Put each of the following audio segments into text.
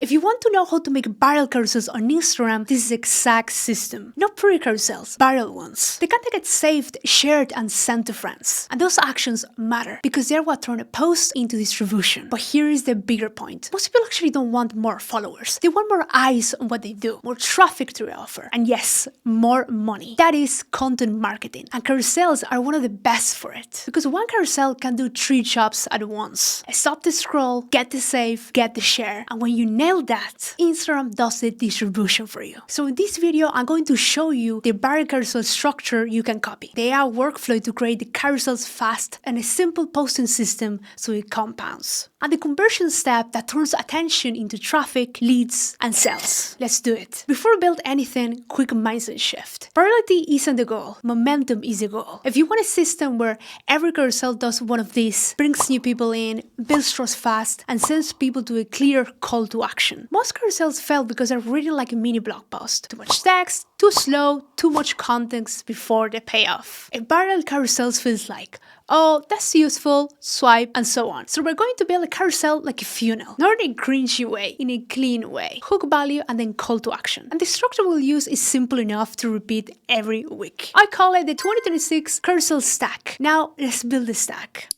If you want to know how to make viral carousels on Instagram, this is the exact system. Not pretty carousels, viral ones. They can get saved, shared, and sent to friends. And those actions matter because they're what turn a post into distribution. But here is the bigger point. Most people actually don't want more followers. They want more eyes on what they do, more traffic to their offer, and yes, more money. That is content marketing. And carousels are one of the best for it. Because one carousel can do 3 jobs at once. Stop the scroll, get the save, get the share. And when you nail that, Instagram does the distribution for you. So in this video, I'm going to show you the viral carousel structure you can copy. The AI workflow to create the carousels fast and a simple posting system so it compounds. And the conversion step that turns attention into traffic, leads, and sales. Let's do it. Before we build anything, quick mindset shift. Virality isn't the goal. Momentum is the goal. If you want a system where every carousel does one of these, brings new people in, builds trust fast, and sends people to a clear call to action. Most carousels fail because they're reading like a mini blog post. Too much text, too slow, too much context before the payoff. A viral carousel feels like, oh, that's useful, swipe, and so on. So we're going to build a carousel like a funnel, not in a cringy way, in a clean way. Hook value and then call to action. And the structure we'll use is simple enough to repeat every week. I call it the 2026 Carousel Stack. Now let's build the stack.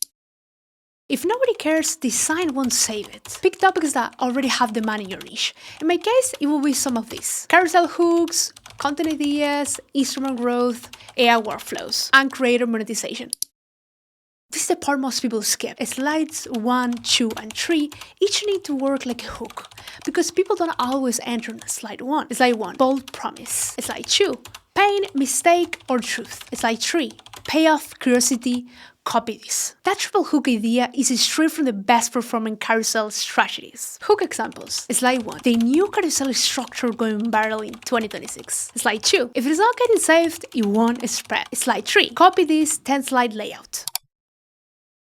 If nobody cares, design won't save it. Pick topics that already have demand in your niche. In my case, it will be some of these. Carousel hooks, content ideas, instrument growth, AI workflows, and creator monetization. This is the part most people skip. Slides 1, 2, and 3 each need to work like a hook because people don't always enter on slide 1. Slide 1, bold promise. Slide 2, pain, mistake, or truth. Slide 3, payoff, curiosity, copy this. That triple hook idea is straight from the best performing carousel strategies. Hook examples. Slide 1, the new carousel structure going viral in 2026. Slide 2, if it is not getting saved, it won't spread. Slide 3, copy this 10-slide layout.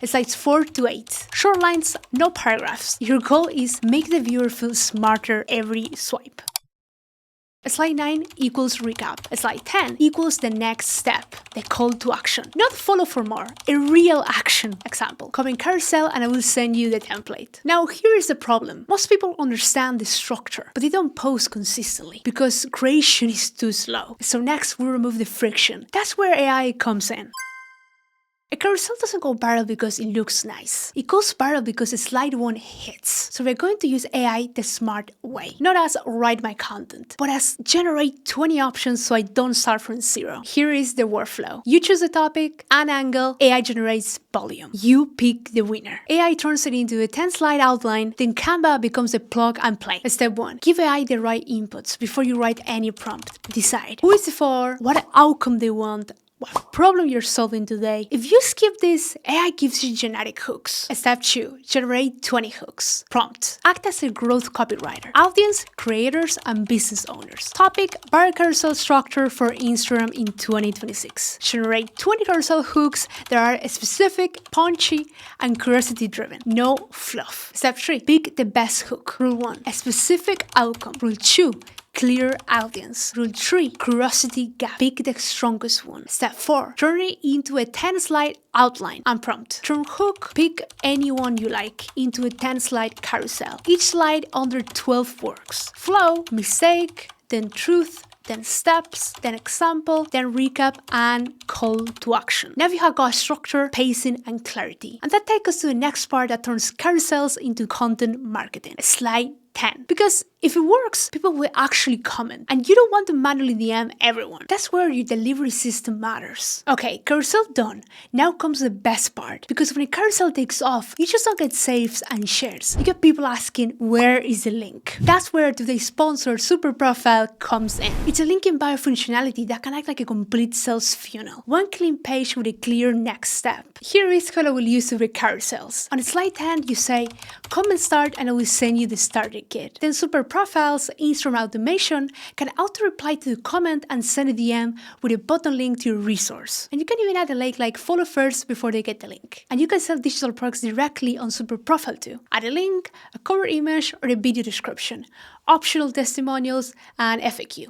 Slides 4 to 8. Short lines, no paragraphs. Your goal is make the viewer feel smarter every swipe. Slide 9 equals recap. Slide 10 equals the next step, the call to action. Not follow for more, a real action. Example, come in carousel and I will send you the template. Now here is the problem. Most people understand the structure, but they don't post consistently because creation is too slow. So next we remove the friction. That's where AI comes in. A carousel doesn't go viral because it looks nice. It goes viral because slide 1 hits. So we're going to use AI the smart way. Not as write my content, but as generate 20 options so I don't start from zero. Here is the workflow. You choose a topic, an angle, AI generates volume. You pick the winner. AI turns it into a 10-slide outline, then Canva becomes a plug and play. Step 1. Give AI the right inputs before you write any prompt. Decide who is it for, what outcome they want, what problem you're solving today. If you skip this, AI gives you generic hooks. Step 2. Generate 20 hooks. Prompt. Act as a growth copywriter. Audience, creators, and business owners. Topic, viral carousel structure for Instagram in 2026. Generate 20 carousel hooks that are specific, punchy, and curiosity-driven. No fluff. Step 3. Pick the best hook. Rule 1. A specific outcome. Rule 2. Clear audience. Rule 3, curiosity gap. Pick the strongest one. Step 4, turn it into a 10-slide outline and prompt. Turn hook, pick anyone you like into a 10-slide carousel. Each slide under 12 works. Flow, mistake, then truth, then steps, then example, then recap, and call to action. Now you have got structure, pacing, and clarity. And that takes us to the next part that turns carousels into content marketing. Slide 10. Because if it works, people will actually comment. And you don't want to manually DM everyone. That's where your delivery system matters. Okay, carousel done. Now comes the best part. Because when a carousel takes off, you just don't get saves and shares. You get people asking, where is the link? That's where today's sponsor, Super Profile, comes in. It's a link in bio functionality that can act like a complete sales funnel. One clean page with a clear next step. Here is what I will use with carousels. On slide 10, you say, come and start and I will send you the starter kit. Then Super Profiles, Instagram automation, can auto-reply to the comment and send a DM with a button link to your resource. And you can even add a link like follow first before they get the link. And you can sell digital products directly on Super Profile too. Add a link, a cover image, or a video description, optional testimonials, and FAQ.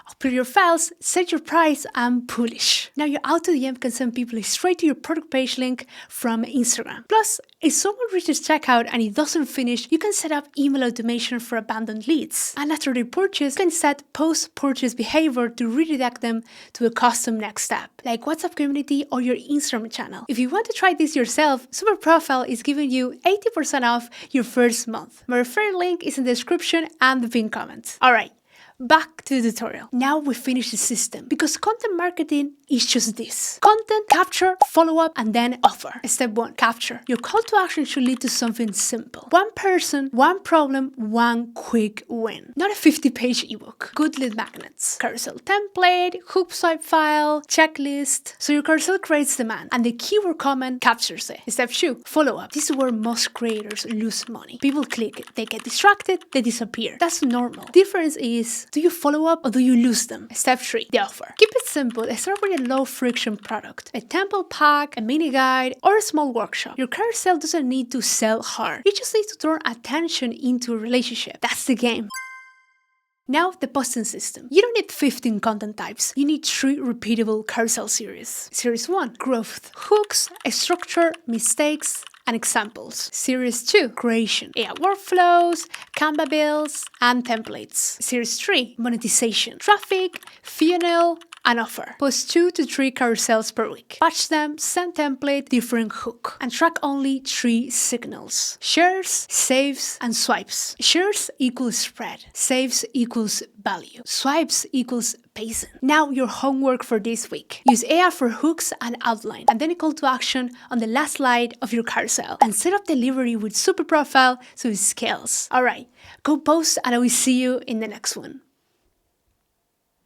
Upload your files, set your price, and publish. Now your auto DM can send people straight to your product page link from Instagram. Plus, if someone reaches checkout and it doesn't finish, you can set up email automation for abandoned leads. And after they purchase, you can set post-purchase behavior to redirect them to a custom next step, like WhatsApp community or your Instagram channel. If you want to try this yourself, Super Profile is giving you 80% off your first month. My referral link is in the description and the pinned comment. Alright, back to the tutorial. Now we finish the system because content marketing is just this. Content, capture, follow up, and then offer. Step 1, capture. Your call to action should lead to something simple. One person, one problem, one quick win. Not a 50-page ebook. Good lead magnets. Carousel template, hook swipe file, checklist. So your carousel creates demand and the keyword comment captures it. Step 2, follow up. This is where most creators lose money. People click it, they get distracted, they disappear. That's normal. Difference is, do you follow up or do you lose them? Step 3, the offer. Keep it simple. Start with a low friction product, a template pack, a mini guide, or a small workshop. Your carousel doesn't need to sell hard. You just need to turn attention into a relationship. That's the game. Now the posting system. You don't need 15 content types. You need 3 repeatable carousel series. Series 1, growth, hooks, structure, mistakes, and examples. Series 2, creation, AI workflows, Canva builds, and templates. Series 3, monetization, traffic, funnel, and offer. Post 2 to 3 carousels per week. Batch them, send template, different hook. And track only 3 signals. Shares, saves, and swipes. Shares equals spread. Saves equals value. Swipes equals pacing. Now your homework for this week. Use AI for hooks and outline. And then a call to action on the last slide of your carousel. And set up delivery with Super Profile so it scales. Alright, go post and I will see you in the next one.